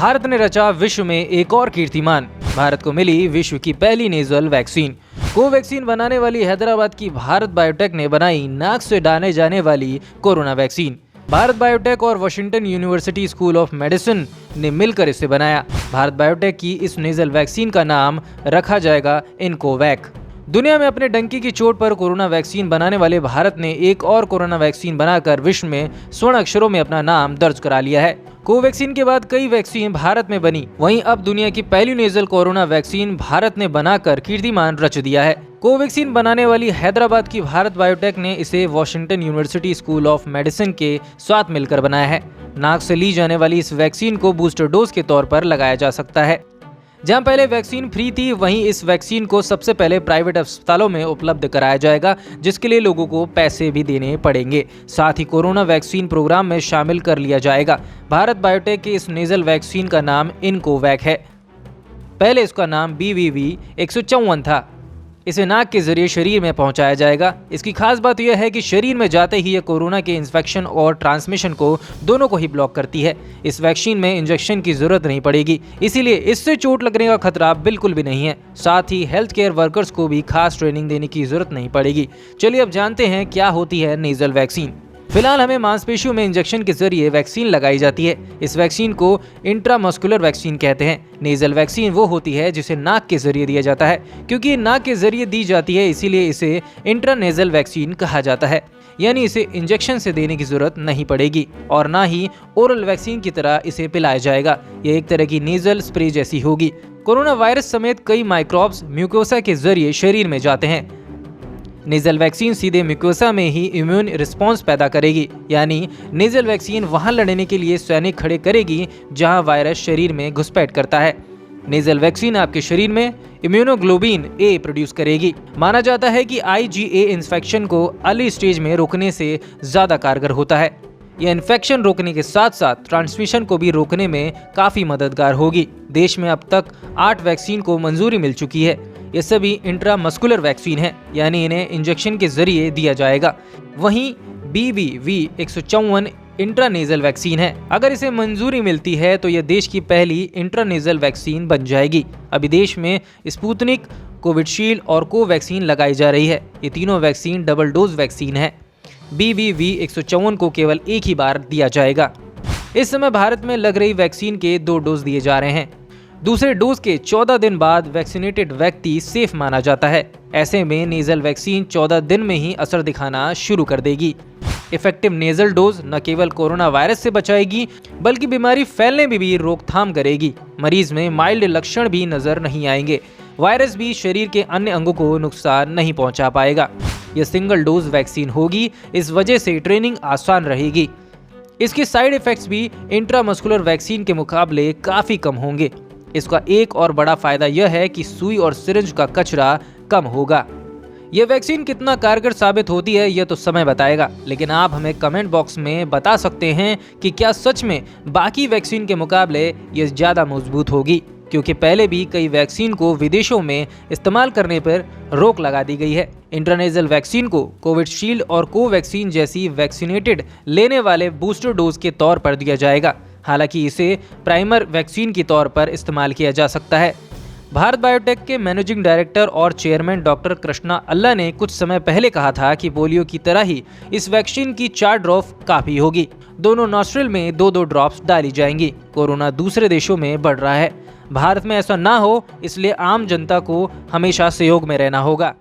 भारत ने रचा विश्व में एक और कीर्तिमान। भारत को मिली विश्व की पहली नेजल वैक्सीन। कोवैक्सीन बनाने वाली हैदराबाद की भारत बायोटेक ने बनाई नाक से डाले जाने वाली कोरोना वैक्सीन। भारत बायोटेक और Washington university school of medicine ने मिलकर इसे बनाया। भारत बायोटेक की इस नेजल वैक्सीन का नाम रखा जाएगा इनकोवैक। दुनिया में अपने डंकी की चोट पर कोरोना वैक्सीन बनाने वाले भारत ने एक और कोरोना वैक्सीन बनाकर विश्व में स्वर्ण अक्षरों में अपना नाम दर्ज करा लिया है। कोवैक्सीन के बाद कई वैक्सीन भारत में बनी, वहीं अब दुनिया की पहली नेजल कोरोना वैक्सीन भारत ने बनाकर कीर्तिमान रच दिया है। कोवैक्सीन बनाने वाली हैदराबाद की भारत बायोटेक ने इसे Washington university school of medicine के साथ मिलकर बनाया है। नाक से ली जाने वाली इस वैक्सीन को बूस्टर डोज के तौर पर लगाया जा सकता है। जहां पहले वैक्सीन फ्री थी, वहीं इस वैक्सीन को सबसे पहले प्राइवेट अस्पतालों में उपलब्ध कराया जाएगा, जिसके लिए लोगों को पैसे भी देने पड़ेंगे। साथ ही कोरोना वैक्सीन प्रोग्राम में शामिल कर लिया जाएगा। भारत बायोटेक की इस नेजल वैक्सीन का नाम इनकोवैक है। पहले इसका नाम BVV-154 था। इसे नाक के जरिए शरीर में पहुंचाया जाएगा। इसकी खास बात यह है कि शरीर में जाते ही यह कोरोना के इन्फेक्शन और ट्रांसमिशन को दोनों को ही ब्लॉक करती है। इस वैक्सीन में इंजेक्शन की जरूरत नहीं पड़ेगी, इसीलिए इससे चोट लगने का खतरा बिल्कुल भी नहीं है। साथ ही हेल्थ केयर वर्कर्स को भी खास ट्रेनिंग देने की जरूरत नहीं पड़ेगी। चलिए अब जानते हैं क्या होती है नेजल वैक्सीन। फिलहाल हमें मांसपेशियों में इंजेक्शन के जरिए वैक्सीन लगाई जाती है। इस वैक्सीन को इंट्रामस्कुलर वैक्सीन कहते हैं। नेजल वैक्सीन वो होती है जिसे नाक के जरिए दिया जाता है। क्योंकि नाक के जरिए दी जाती है, इसीलिए इसे इंट्रानेजल वैक्सीन कहा जाता है। यानी इसे इंजेक्शन से देने की जरूरत नहीं पड़ेगी और ना ही ओरल वैक्सीन की तरह इसे पिलाया जाएगा। यह एक तरह की नेजल स्प्रे जैसी होगी। कोरोना वायरस समेत कई माइक्रोब्स म्यूकोसा के जरिए शरीर में जाते हैं। नेजल वैक्सीन सीधे म्यूकोसा में ही इम्यून रिस्पांस पैदा करेगी, यानी नेजल वैक्सीन वहां लड़ने के लिए सैनिक खड़े करेगी जहां वायरस शरीर में घुसपैठ करता है। नेजल वैक्सीन आपके शरीर में इम्यूनोग्लोबिन A प्रोड्यूस करेगी। माना जाता है कि IgA इन्फेक्शन को अर्ली स्टेज में रोकने से ज्यादा कारगर होता है। यह इन्फेक्शन रोकने के साथ साथ ट्रांसमिशन को भी रोकने में काफी मददगार होगी। देश में अब तक 8 वैक्सीन को मंजूरी मिल चुकी है। ये सभी इंट्रामस्कुलर वैक्सीन है, यानी इन्हें इंजेक्शन के जरिए दिया जाएगा। वहीं BVV-154 इंट्रानेजल वैक्सीन है। अगर इसे मंजूरी मिलती है तो यह देश की पहली इंट्रानेजल वैक्सीन बन जाएगी। अभी देश में स्पुतनिक, कोविशील्ड और कोवैक्सीन लगाई जा रही है। ये तीनों वैक्सीन डबल डोज वैक्सीन है। BVV-154 को केवल एक ही बार दिया जाएगा। इस समय भारत में लग रही वैक्सीन के 2 डोज दिए जा रहे हैं। दूसरे डोज के 14 दिन बाद वैक्सीनेटेड व्यक्ति सेफ माना जाता है। ऐसे में नेजल वैक्सीन 14 दिन में ही असर दिखाना शुरू कर देगी। इफेक्टिव नेजल डोज न केवल कोरोना वायरस से बचाएगी, बल्कि बीमारी फैलने में भी रोकथाम करेगी। मरीज में माइल्ड लक्षण भी नजर नहीं आएंगे। वायरस भी शरीर के अन्य अंगों को नुकसान नहीं पहुंचा पाएगा। यह सिंगल डोज वैक्सीन होगी, इस वजह से ट्रेनिंग आसान रहेगी। इसके साइड इफेक्ट्स भी इंट्रामस्कुलर वैक्सीन के मुकाबले काफी कम होंगे। इसका एक और बड़ा फायदा यह है कि सुई और सिरिंज का कचरा कम होगा। यह वैक्सीन कितना कारगर साबित होती है यह तो समय बताएगा, लेकिन आप हमें कमेंट बॉक्स में बता सकते हैं कि क्या सच में बाकी वैक्सीन के मुकाबले यह ज़्यादा मजबूत होगी। क्योंकि पहले भी कई वैक्सीन को विदेशों में इस्तेमाल करने पर रोक लगा दी गई है। इंट्रानेजल वैक्सीन को कोविशील्ड और कोवैक्सीन जैसी वैक्सीनेटेड लेने वाले बूस्टर डोज के तौर पर दिया जाएगा। हालांकि इसे प्राइमर वैक्सीन के तौर पर इस्तेमाल किया जा सकता है। भारत बायोटेक के मैनेजिंग डायरेक्टर और चेयरमैन डॉक्टर कृष्णा अल्ला ने कुछ समय पहले कहा था कि पोलियो की तरह ही इस वैक्सीन की 4 ड्रॉप काफी होगी। दोनों नॉस्ट्रिल में 2-2 ड्रॉप्स डाली जाएंगी। कोरोना दूसरे देशों में बढ़ रहा है, भारत में ऐसा ना हो, इसलिए आम जनता को हमेशा सहयोग में रहना होगा।